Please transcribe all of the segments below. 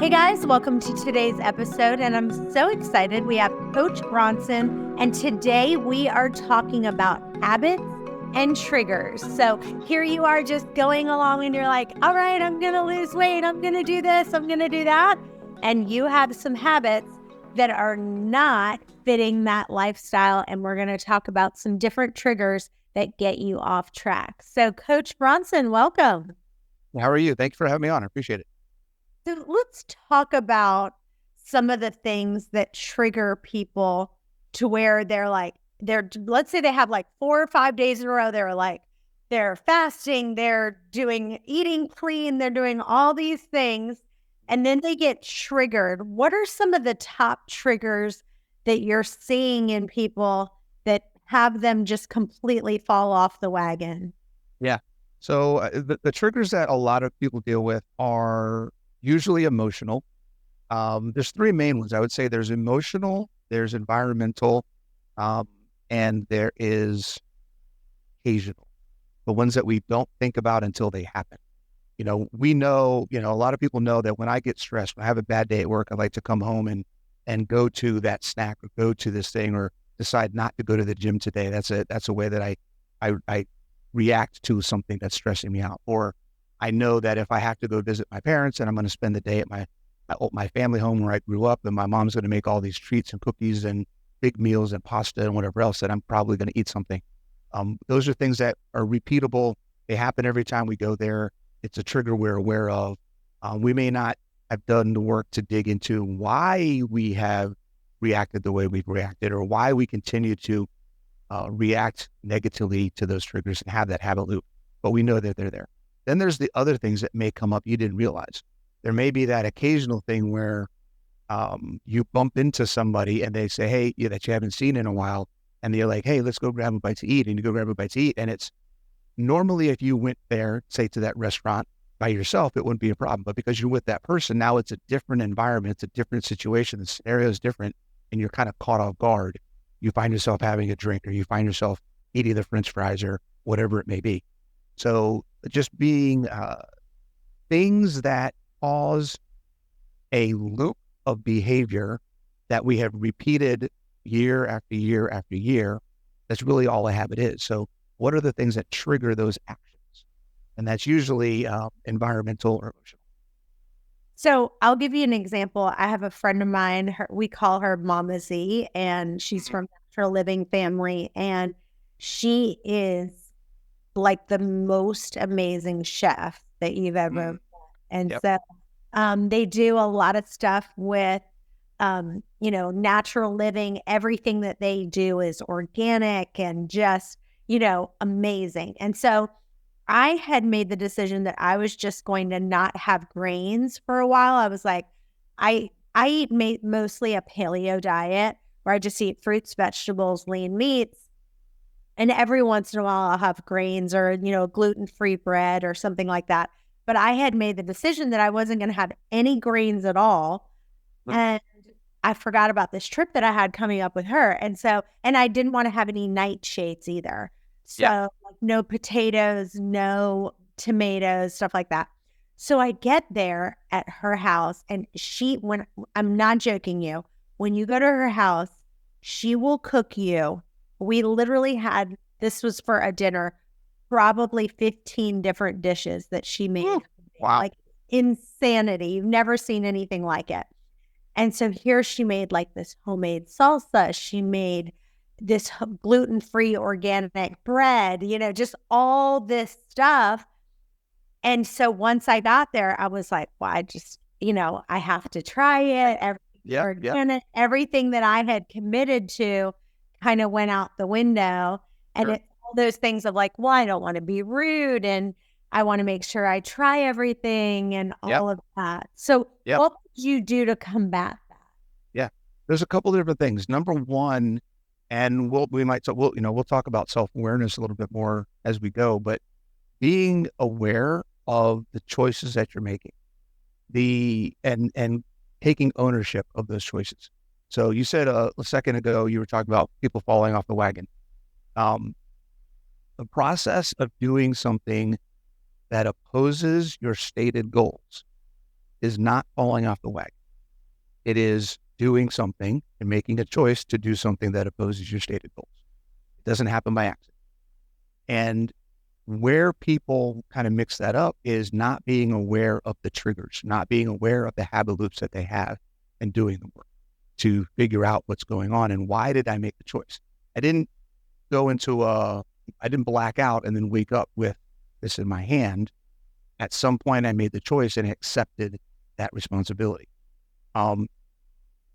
Hey guys, welcome to today's episode, and I'm so excited. We have Coach Bronson, and today we are talking about habits and triggers. So here you are just going along and you're like, all right, I'm going to lose weight. I'm going to do this. I'm going to do that. And you have some habits that are not fitting that lifestyle. And we're going to talk about some different triggers that get you off track. So Coach Bronson, welcome. How are you? Thanks for having me on. I appreciate it. So let's talk about some of the things that trigger people to where let's say they have like 4 or 5 days in a row. They're fasting, they're eating clean, they're doing all these things, and then they get triggered. What are some of the top triggers that you're seeing in people that have them just completely fall off the wagon? Yeah. So the triggers that a lot of people deal with are usually emotional. There's 3 main ones. I would say there's emotional, there's environmental, and there is occasional. The ones that we don't think about until they happen. We know, a lot of people know that when I get stressed, when I have a bad day at work, I like to come home and go to that snack or go to this thing or decide not to go to the gym today. That's a way that I react to something that's stressing me out. Or I know that if I have to go visit my parents and I'm going to spend the day at my family home where I grew up, and my mom's going to make all these treats and cookies and big meals and pasta and whatever else, that I'm probably going to eat something. Those are things that are repeatable. They happen every time we go there. It's a trigger we're aware of. We may not have done the work to dig into why we have reacted the way we've reacted, or why we continue to react negatively to those triggers and have that habit loop, but we know that they're there. Then there's the other things that may come up you didn't realize. There may be that occasional thing where you bump into somebody and they say, hey, that you haven't seen in a while. And they're like, hey, let's go grab a bite to eat. And you go grab a bite to eat. And it's normally, if you went there, say to that restaurant by yourself, it wouldn't be a problem. But because you're with that person, now it's a different environment. It's a different situation. The scenario is different, and you're kind of caught off guard. You find yourself having a drink, or you find yourself eating the French fries, or whatever it may be. So just being things that cause a loop of behavior that we have repeated year after year after year, that's really all a habit is. So what are the things that trigger those actions? And that's usually environmental or emotional. So I'll give you an example. I have a friend of mine, we call her Mama Z, and she's from Natural Living family, and she is like the most amazing chef that you've ever met. And Yep. so they do a lot of stuff with, natural living. Everything that they do is organic and just, amazing. And so I had made the decision that I was just going to not have grains for a while. I was like, I eat mostly a paleo diet where I just eat fruits, vegetables, lean meats. And every once in a while I'll have grains or, gluten-free bread or something like that. But I had made the decision that I wasn't going to have any grains at all. And I forgot about this trip that I had coming up with her. And I didn't want to have any nightshades either. So like no potatoes, no tomatoes, stuff like that. So I get there at her house, and when I'm not joking you, when you go to her house, she will cook you. We literally this was for a dinner, probably 15 different dishes that she made. Wow. Like insanity. You've never seen anything like it. And so here she made like this homemade salsa. She made this gluten-free organic bread, just all this stuff. And so once I got there, I was like, well, I have to try it. Everything that I had committed to kind of went out the window. And it's all those things of like, well, I don't want to be rude, and I want to make sure I try everything and all of that. So what would you do to combat that? Yeah. There's a couple of different things. Number one, and we'll talk about self-awareness a little bit more as we go, but being aware of the choices that you're making, and taking ownership of those choices. So you said a second ago, you were talking about people falling off the wagon. The process of doing something that opposes your stated goals is not falling off the wagon. It is doing something and making a choice to do something that opposes your stated goals. It doesn't happen by accident. And where people kind of mix that up is not being aware of the triggers, not being aware of the habit loops that they have, and doing the work to figure out what's going on and why did I make the choice. I didn't black out and then wake up with this in my hand. At some point I made the choice and accepted that responsibility.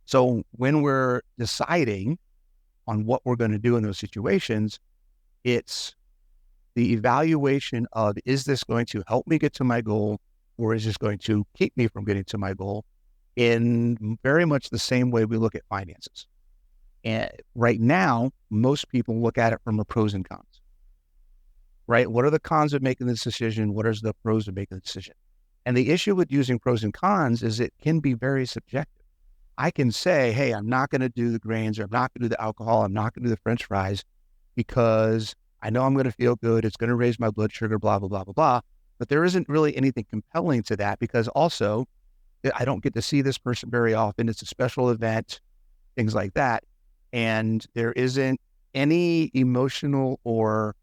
So when we're deciding on what we're going to do in those situations, it's the evaluation of, is this going to help me get to my goal, or is this going to keep me from getting to my goal, in very much the same way we look at finances. And right now, most people look at it from the pros and cons, right? What are the cons of making this decision? What is the pros of making the decision? And the issue with using pros and cons is it can be very subjective. I can say, hey, I'm not going to do the grains, or I'm not going to do the alcohol, I'm not going to do the French fries because I know I'm going to feel good. It's going to raise my blood sugar, blah, blah, blah, blah, blah. But there isn't really anything compelling to that, because also I don't get to see this person very often. It's a special event, things like that. And there isn't any emotional or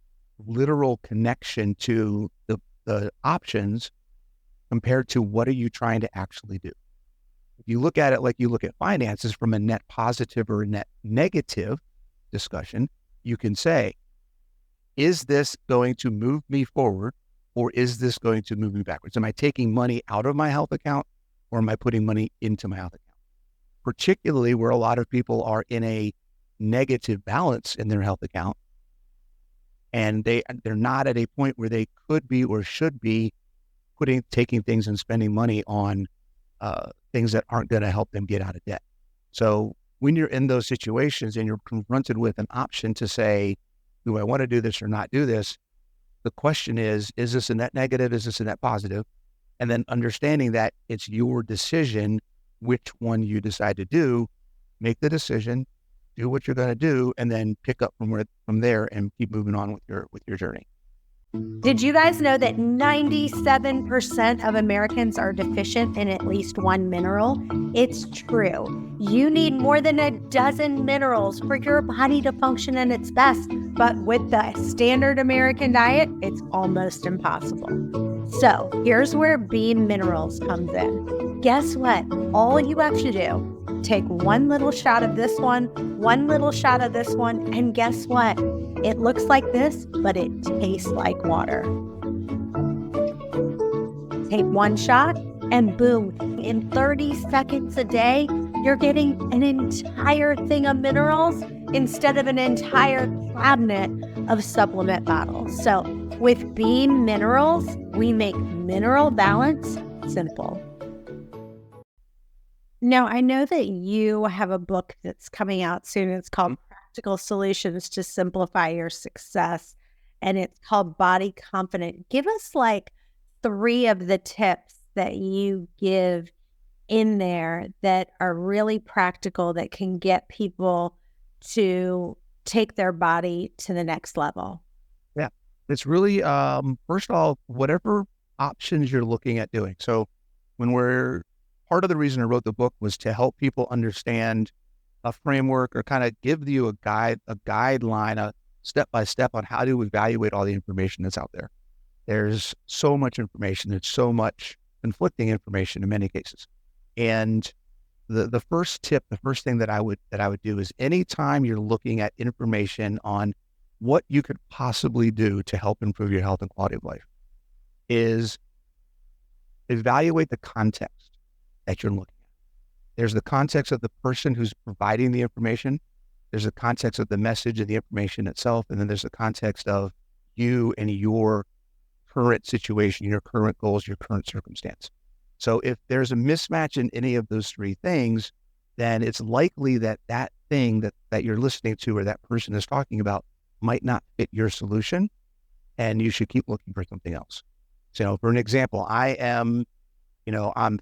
literal connection to the options compared to what are you trying to actually do. If you look at it like you look at finances from a net positive or a net negative discussion, you can say, is this going to move me forward, or is this going to move me backwards? Am I taking money out of my health account, or am I putting money into my health account? Particularly where a lot of people are in a negative balance in their health account, and they're not at a point where they could be or should be taking things and spending money on things that aren't going to help them get out of debt. So when you're in those situations and you're confronted with an option to say, do I want to do this or not do this? The question is this a net negative? Is this a net positive? And then understanding that it's your decision which one you decide to do. Make the decision, do what you're going to do, and then pick up from there and keep moving on with your journey. Did you guys know that 97% of Americans are deficient in at least one mineral? It's true. You need more than a dozen minerals for your body to function at its best. But with the standard American diet, it's almost impossible. So here's where Beam Minerals comes in. Guess what? All you have to do, take one little shot of this one little shot of this one, and guess what? It looks like this, but it tastes like water. Take one shot and boom, in 30 seconds a day, you're getting an entire thing of minerals instead of an entire cabinet of supplement bottles. So with Beam Minerals, we make mineral balance simple. Now, I know that you have a book that's coming out soon. It's called Practical Solutions to Simplify Your Success, and it's called Body Confident. Give us like 3 of the tips that you give in there that are really practical, that can get people to take their body to the next level. Yeah, it's really, first of all, whatever options you're looking at doing. So part of the reason I wrote the book was to help people understand a framework, or kind of give you a guideline, a step-by-step on how to evaluate all the information that's out there. There's so much information. There's so much conflicting information in many cases. And the first tip, the first thing that I would do is, anytime you're looking at information on what you could possibly do to help improve your health and quality of life, is evaluate the context that you're looking at. There's the context of the person who's providing the information. There's the context of the message and the information itself. And then there's the context of you and your current situation, your current goals, your current circumstance. So if there's a mismatch in any of those 3 things, then it's likely that thing that you're listening to, or that person is talking about, might not fit your solution, and you should keep looking for something else. So for an example, I'm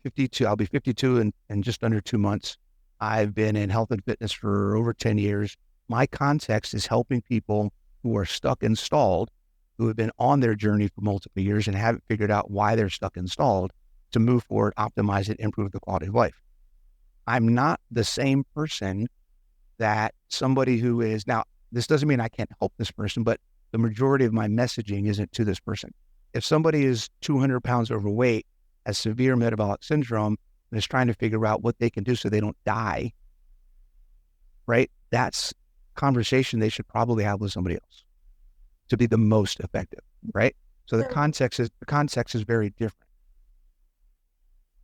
52. I'll be 52 in just under 2 months. I've been in health and fitness for over 10 years. My context is helping people who are stuck and stalled, who have been on their journey for multiple years and haven't figured out why they're stuck and stalled, to move forward, optimize it, improve the quality of life. I'm not the same person that somebody who is now, this doesn't mean I can't help this person, but the majority of my messaging isn't to this person. If somebody is 200 pounds overweight, has severe metabolic syndrome, and is trying to figure out what they can do so they don't die, right? That's conversation they should probably have with somebody else to be the most effective, right? So the context is very different.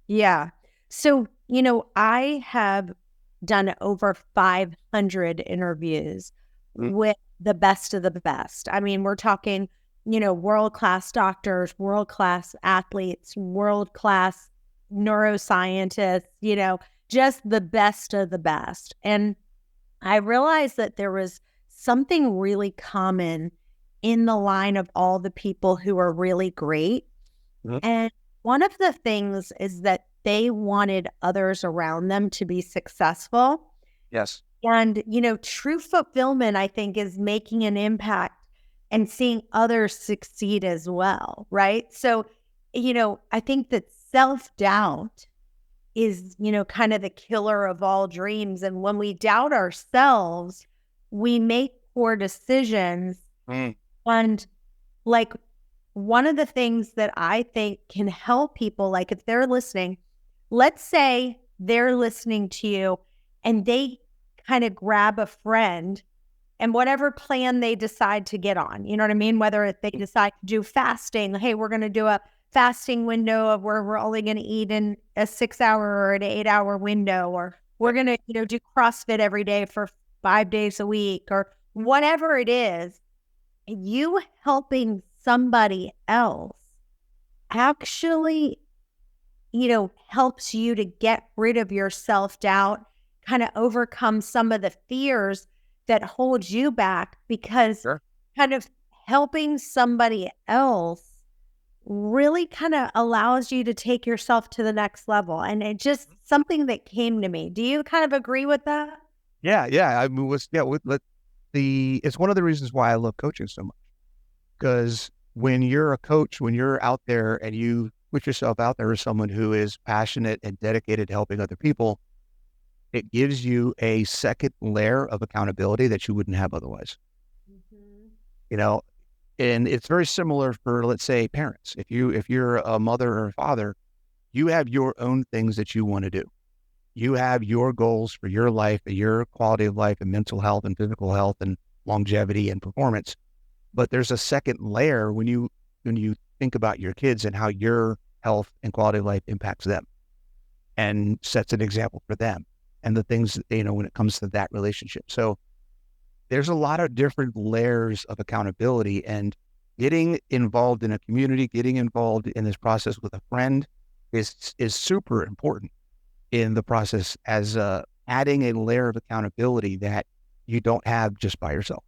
Yeah. So, I have done over 500 interviews with the best of the best. I mean, we're talking, world-class doctors, world-class athletes, world-class neuroscientists, just the best of the best. And I realized that there was something really common in the line of all the people who are really great. And one of the things is that they wanted others around them to be successful. Yes. And, true fulfillment, I think, is making an impact and seeing others succeed as well, right? So, I think that self-doubt is, kind of the killer of all dreams. And when we doubt ourselves, we make poor decisions. And like one of the things that I think can help people, like if they're listening, let's say they're listening to you and they kind of grab a friend and whatever plan they decide to get on, you know what I mean? Whether they decide to do fasting, hey, we're going to do a fasting window of where we're only going to eat in a 6-hour or an 8-hour window, or we're going to, do CrossFit every day for 5 days a week, or whatever it is, you helping somebody else actually, helps you to get rid of your self-doubt, kind of overcome some of the fears that hold you back, because kind of helping somebody else really kind of allows you to take yourself to the next level. And it just something that came to me. Do you kind of agree with that? Yeah. I mean, it's one of the reasons why I love coaching so much, because when you're a coach, when you're out there and you put yourself out there as someone who is passionate and dedicated to helping other people, it gives you a second layer of accountability that you wouldn't have otherwise. And it's very similar for, let's say, parents. If you're a mother or a father, you have your own things that you want to do. You have your goals for your life and your quality of life and mental health and physical health and longevity and performance. But there's a second layer when you think about your kids and how your health and quality of life impacts them and sets an example for them and the things, when it comes to that relationship. So there's a lot of different layers of accountability, and getting involved in a community, getting involved in this process with a friend is super important in the process, as adding a layer of accountability that you don't have just by yourself.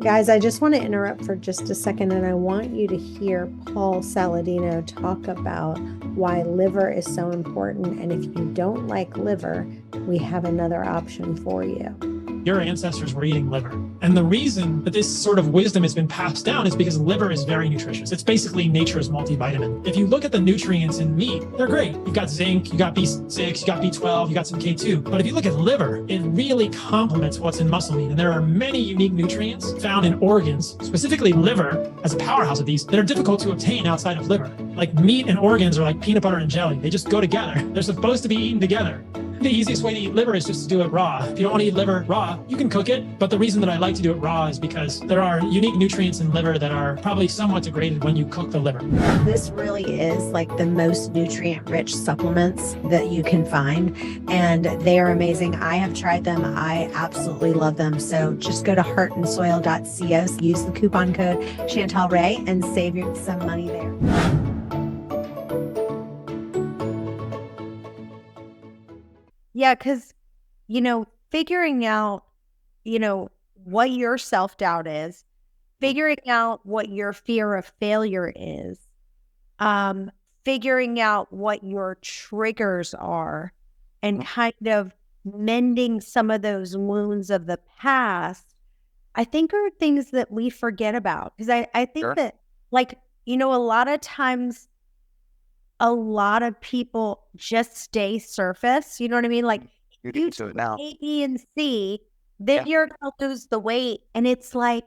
Guys, I just want to interrupt for just a second, and I want you to hear Paul Saladino talk about why liver is so important. And if you don't like liver, we have another option for you. Your ancestors were eating liver. And the reason that this sort of wisdom has been passed down is because liver is very nutritious. It's basically nature's multivitamin. If you look at the nutrients in meat, they're great. You've got zinc, you got B6, you got B12, you got some K2. But if you look at liver, it really complements what's in muscle meat. And there are many unique nutrients found in organs, specifically liver as a powerhouse of these, that are difficult to obtain outside of liver. Like meat and organs are like peanut butter and jelly. They just go together. They're supposed to be eaten together. The easiest way to eat liver is just to do it raw. If you don't want to eat liver raw, you can cook it. But the reason that I like to do it raw is because there are unique nutrients in liver that are probably somewhat degraded when you cook the liver. This really is like the most nutrient-rich supplements that you can find, and they are amazing. I have tried them. I absolutely love them. So just go to heartandsoil.co, use the coupon code Chantel Ray, and save you some money there. Yeah, because, figuring out, what your self-doubt is, figuring out what your fear of failure is, figuring out what your triggers are, and kind of mending some of those wounds of the past, I think are things that we forget about. Because I think that, a lot of times a lot of people just stay surface. You know what I mean? Like You're you into it now. A, B, and C, then you're going to lose the weight. And it's like,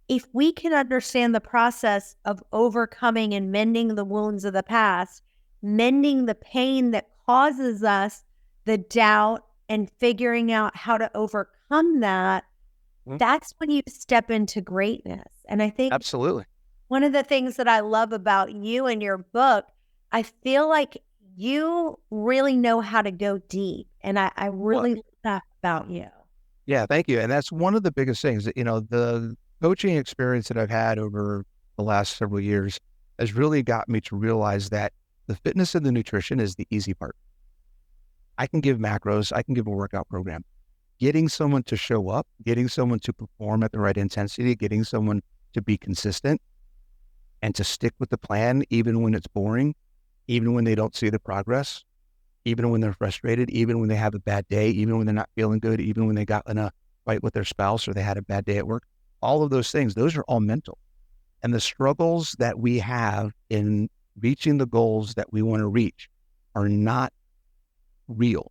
if we can understand the process of overcoming and mending the wounds of the past, mending the pain that causes us the doubt and figuring out how to overcome that, that's when you step into greatness. And I think Absolutely. one of the things that I love about you and your book, I feel like you really know how to go deep. And I really love that about you. Yeah, thank you. And that's one of the biggest things that, the coaching experience that I've had over the last several years has really got me to realize that the fitness and the nutrition is the easy part. I can give macros, I can give a workout program. Getting someone to show up, getting someone to perform at the right intensity, getting someone to be consistent and to stick with the plan, even when it's boring, even when they don't see the progress, even when they're frustrated, even when they have a bad day, even when they're not feeling good, even when they got in a fight with their spouse or they had a bad day at work. All of those things, those are all mental. And the struggles that we have in reaching the goals that we want to reach are not real.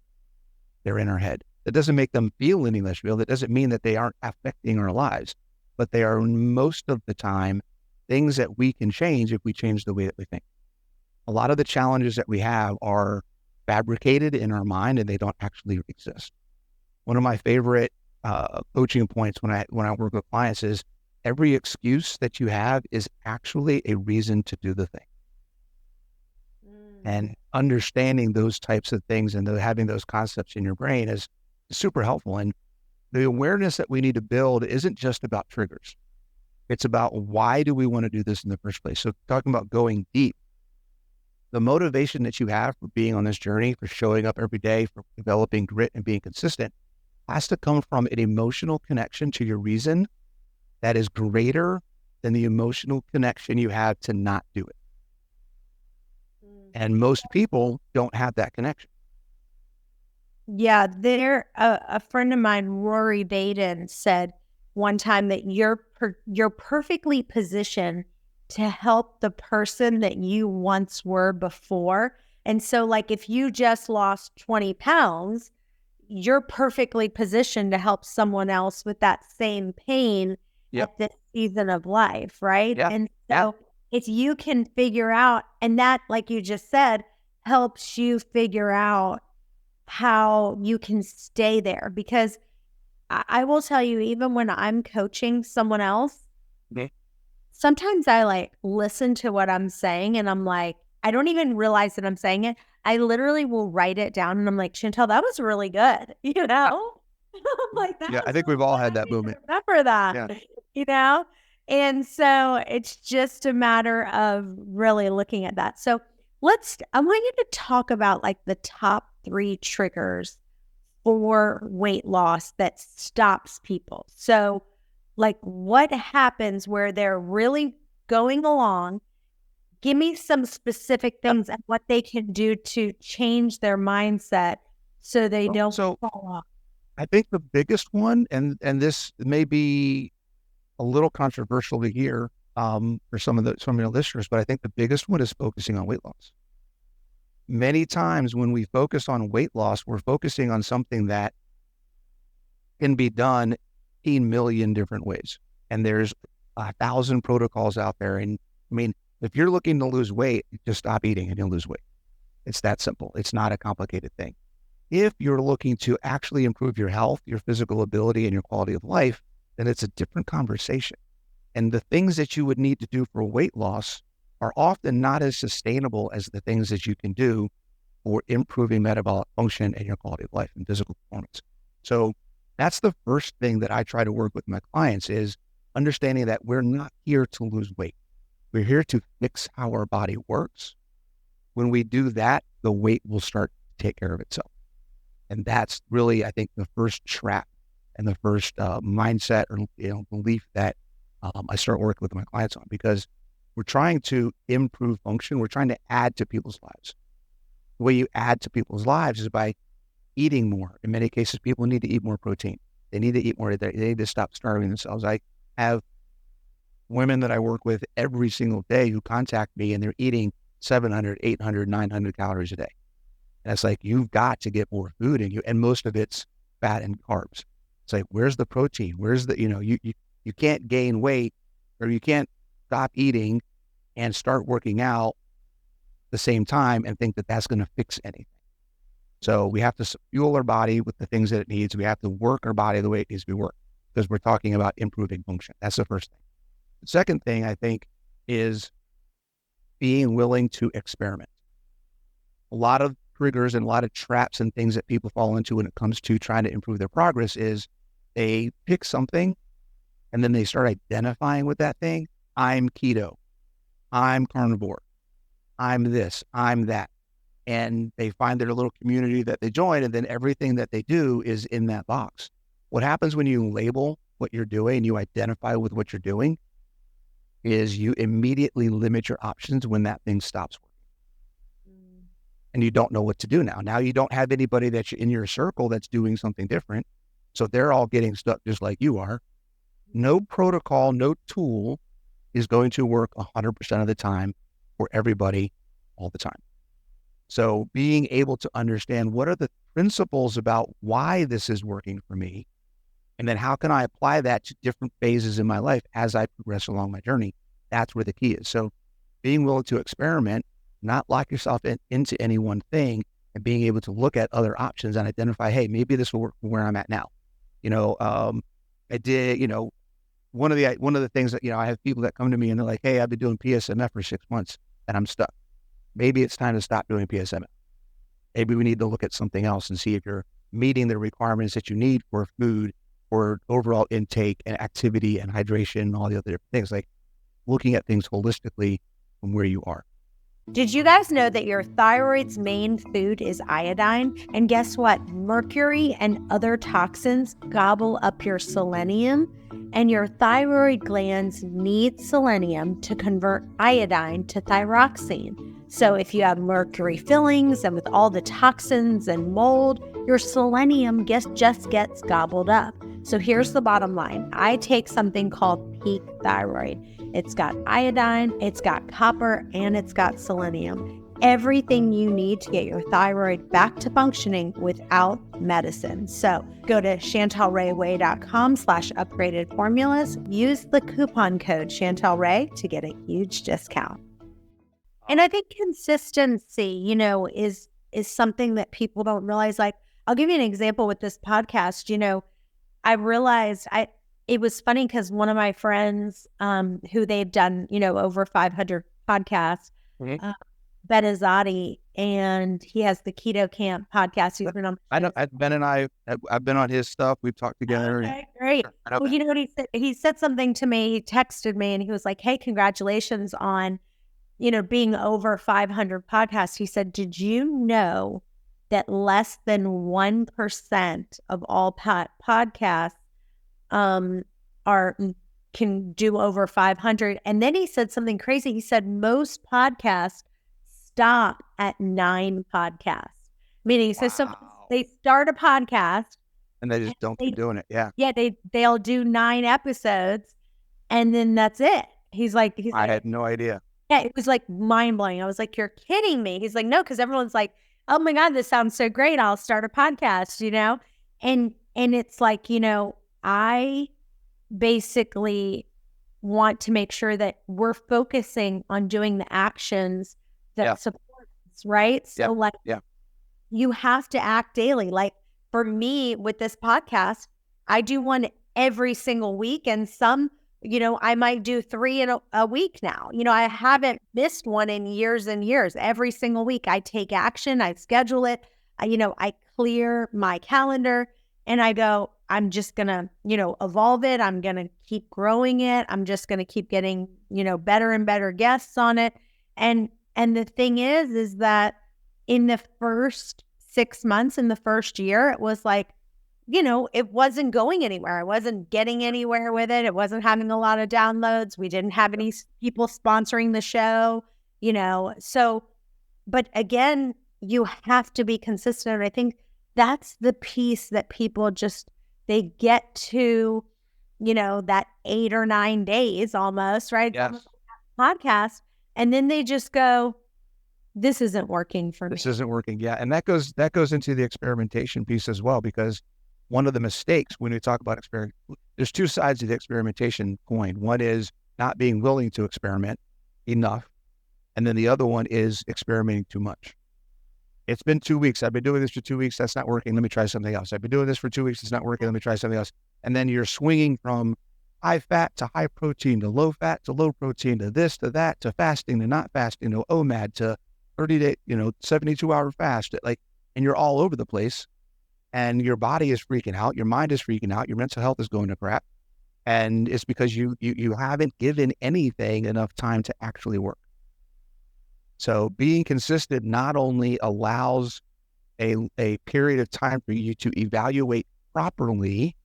They're in our head. That doesn't make them feel any less real. That doesn't mean that they aren't affecting our lives, but they are most of the time things that we can change if we change the way that we think. A lot of the challenges that we have are fabricated in our mind and they don't actually exist. One of my favorite coaching points when I work with clients is every excuse that you have is actually a reason to do the thing. And understanding those types of things and having those concepts in your brain is super helpful. And the awareness that we need to build isn't just about triggers. It's about why do we want to do this in the first place? So talking about going deep, the motivation that you have for being on this journey, for showing up every day, for developing grit and being consistent has to come from an emotional connection to your reason that is greater than the emotional connection you have to not do it. And most people don't have that connection. Yeah, a friend of mine, Rory Baden, said one time that you're perfectly positioned to help the person that you once were before. And so like if you just lost 20 pounds, you're perfectly positioned to help someone else with that same pain at this season of life, right? Yeah. And so if you can figure out, and that, like you just said, helps you figure out how you can stay there. Because I will tell you, even when I'm coaching someone else, sometimes I like listen to what I'm saying and I'm like, I don't even realize that I'm saying it. I literally will write it down and I'm like, Chantel, that was really good. You know? I'm like, that I think we've all had that moment. Remember that, you know? And so it's just a matter of really looking at that. So I want you to talk about like the top 3 triggers for weight loss that stops people. So like what happens where they're really going along? Give me some specific things and what they can do to change their mindset so they don't fall off. I think the biggest one, and this may be a little controversial to hear for some of your listeners, but I think the biggest one is focusing on weight loss. Many times when we focus on weight loss, we're focusing on something that can be done 18 million different ways. And there's 1,000 protocols out there. And I mean, if you're looking to lose weight, just stop eating and you'll lose weight. It's that simple. It's not a complicated thing. If you're looking to actually improve your health, your physical ability, and your quality of life, then it's a different conversation. And the things that you would need to do for weight loss are often not as sustainable as the things that you can do for improving metabolic function and your quality of life and physical performance. So that's the first thing that I try to work with my clients is understanding that we're not here to lose weight. We're here to fix how our body works. When we do that, the weight will start to take care of itself. And that's really, I think, the first trap and the first mindset or belief that I start working with my clients on, because we're trying to improve function. We're trying to add to people's lives. The way you add to people's lives is by eating more. In many cases, people need to eat more protein. They need to eat more. They need to stop starving themselves. I have women that I work with every single day who contact me and they're eating 700, 800, 900 calories a day. And it's like, you've got to get more food in you. And most of it's fat and carbs. It's like, where's the protein? Where's the, you can't gain weight, or you can't stop eating and start working out the same time and think that that's going to fix anything. So we have to fuel our body with the things that it needs. We have to work our body the way it needs to be worked, because we're talking about improving function. That's the first thing. The second thing, I think, is being willing to experiment. A lot of triggers and a lot of traps and things that people fall into when it comes to trying to improve their progress is they pick something and then they start identifying with that thing. I'm keto. I'm carnivore. I'm this. I'm that. And they find their little community that they join, and then everything that they do is in that box. What happens when you label what you're doing and you identify with what you're doing is you immediately limit your options when that thing stops working. And you don't know what to do now. Now you don't have anybody that's in your circle that's doing something different. So they're all getting stuck just like you are. No protocol, no tool is going to work 100% of the time for everybody all the time. So being able to understand what are the principles about why this is working for me, and then how can I apply that to different phases in my life as I progress along my journey, that's where the key is. So being willing to experiment, not lock yourself into any one thing, and being able to look at other options and identify, hey, maybe this will work for where I'm at now. I did, one of the things that, I have people that come to me and they're like, hey, I've been doing PSMF for 6 months and I'm stuck. Maybe it's time to stop doing PSMF. Maybe we need to look at something else and see if you're meeting the requirements that you need for food, for overall intake and activity and hydration and all the other different things, like looking at things holistically from where you are. Did you guys know that your thyroid's main food is iodine? And guess what? Mercury and other toxins gobble up your selenium, and your thyroid glands need selenium to convert iodine to thyroxine. So if you have mercury fillings and with all the toxins and mold, your selenium just gets gobbled up. So here's the bottom line. I take something called Peak Thyroid. It's got iodine, it's got copper, and it's got selenium. Everything you need to get your thyroid back to functioning without medicine. So go to chantelrayway.com/upgraded formulas. Use the coupon code ChantelRay to get a huge discount. And I think consistency, is something that people don't realize. Like, I'll give you an example with this podcast. I realized it was funny because one of my friends who they've done, over 500 podcasts, Ben Azadi, and he has the Keto Camp podcast. He's been on. I know Ben and I've been on his stuff. We've talked together. Okay, great. Well, you know what he said? He said something to me. He texted me and he was like, "Hey, congratulations on, being over 500 podcasts." He said, "Did you know that less than 1% of all podcasts can do over 500. And then he said something crazy. He said most podcasts stop at 9 podcasts. Meaning, wow. So they start a podcast and they just don't keep doing it. Yeah. Yeah. They'll do 9 episodes and then that's it. He's like, I had no idea. Yeah. It was like mind blowing. I was like, you're kidding me. He's like, no, because everyone's like, oh my God, this sounds so great. I'll start a podcast, and it's like, I basically want to make sure that we're focusing on doing the actions that support us, right? So you have to act daily. Like for me with this podcast, I do one every single week, and some, I might do 3 in a week now. I haven't missed one in years and years. Every single week I take action, I schedule it, I clear my calendar and I go, I'm just going to, evolve it. I'm going to keep growing it. I'm just going to keep getting, better and better guests on it. And the thing is that in the first 6 months, in the first year, it was like, it wasn't going anywhere. I wasn't getting anywhere with it. It wasn't having a lot of downloads. We didn't have any people sponsoring the show, So, but again, you have to be consistent. And I think that's the piece that people they get to, that 8 or 9 days almost, right? Yes. Podcast. And then they just go, this isn't working for me. This isn't working. Yeah. And that goes into the experimentation piece as well, because one of the mistakes when we talk about experiment, there's two sides of the experimentation coin. One is not being willing to experiment enough. And then the other one is experimenting too much. It's been 2 weeks. I've been doing this for 2 weeks. That's not working. Let me try something else. I've been doing this for 2 weeks. It's not working. Let me try something else. And then you're swinging from high fat to high protein to low fat to low protein to this to that to fasting to not fasting to OMAD to 30-day, 72-hour fast. And you're all over the place. And your body is freaking out. Your mind is freaking out. Your mental health is going to crap. And it's because you haven't given anything enough time to actually work. So being consistent not only allows a period of time for you to evaluate properly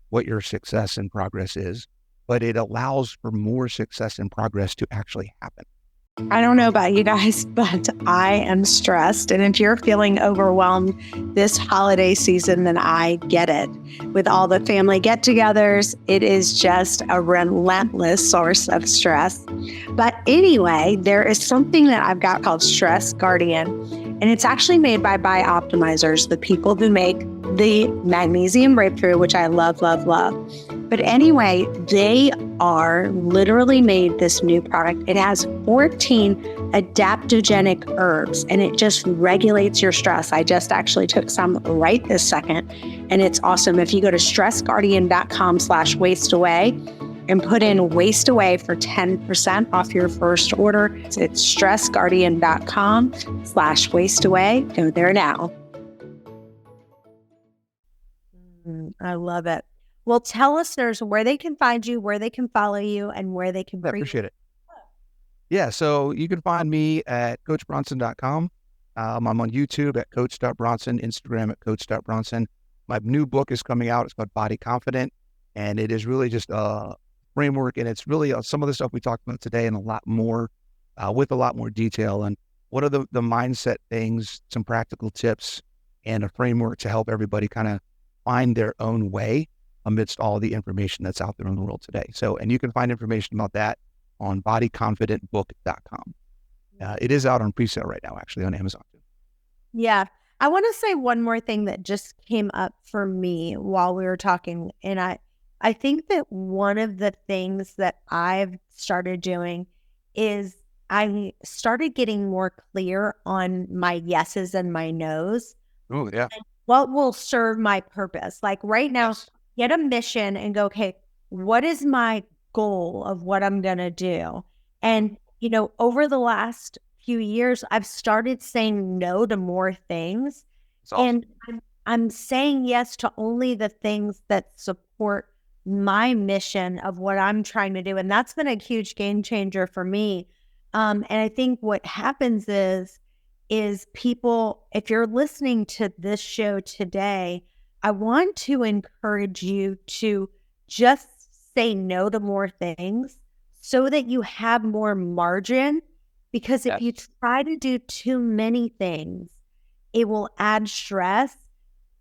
what your success and progress is, but it allows for more success and progress to actually happen. I don't know about you guys, but I am stressed. And if you're feeling overwhelmed this holiday season, then I get it. With all the family get-togethers, it is just a relentless source of stress. But anyway, there is something that I've got called Stress Guardian, and it's actually made by Bioptimizers, the people who make the magnesium breakthrough, which I love, love, love. But anyway, they are literally made this new product. It has 14 adaptogenic herbs, and it just regulates your stress. I just actually took some right this second, and it's awesome. If you go to stressguardian.com/wasteaway and put in waste away for 10% off your first order, it's stressguardian.com/wasteaway. Go there now. I love it. Well, tell listeners where they can find you, where they can follow you, and where they can I appreciate it. Yeah, so you can find me at coachbronson.com. I'm on YouTube at coach.bronson, Instagram at coach.bronson. My new book is coming out. It's called Body Confident, and it is really just a framework, and it's really some of the stuff we talked about today and a lot more, with a lot more detail. And what are the mindset things, some practical tips, and a framework to help everybody kind of find their own way amidst all the information that's out there in the world today. So, and you can find information about that on bodyconfidentbook.com. It is out on pre-sale right now, actually, on Amazon too. Yeah. I want to say one more thing that just came up for me while we were talking. And I think that one of the things that I've started doing is I started getting more clear on my yeses and my nos. Oh, yeah. And what will serve my purpose? Like right now, Yes. Get a mission and go, okay, what is my goal of what I'm going to do? And, over the last few years, I've started saying no to more things. Awesome. And I'm saying yes to only the things that support my mission of what I'm trying to do. And that's been a huge game changer for me. And I think what happens is people, if you're listening to this show today, I want to encourage you to just say no to more things so that you have more margin. Because if you try to do too many things, it will add stress.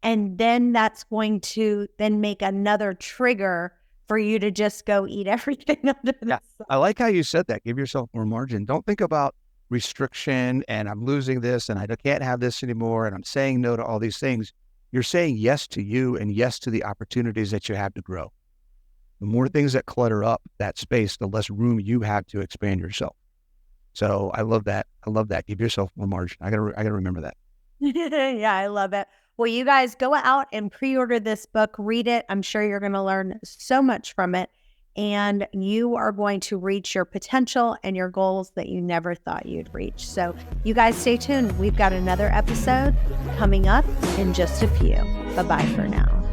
And then that's going to then make another trigger for you to just go eat everything under the sun. I like how you said that. Give yourself more margin. Don't think about restriction and I'm losing this and I can't have this anymore and I'm saying no to all these things. You're saying yes to you and yes to the opportunities that you have to grow. The more things that clutter up that space, the less room you have to expand yourself. So I love that. Give yourself more margin. I gotta remember that. Yeah, I love it. Well, you guys go out and pre-order this book, read it. I'm sure you're going to learn so much from it. And you are going to reach your potential and your goals that you never thought you'd reach. So you guys stay tuned. We've got another episode coming up in just a few. Bye-bye for now.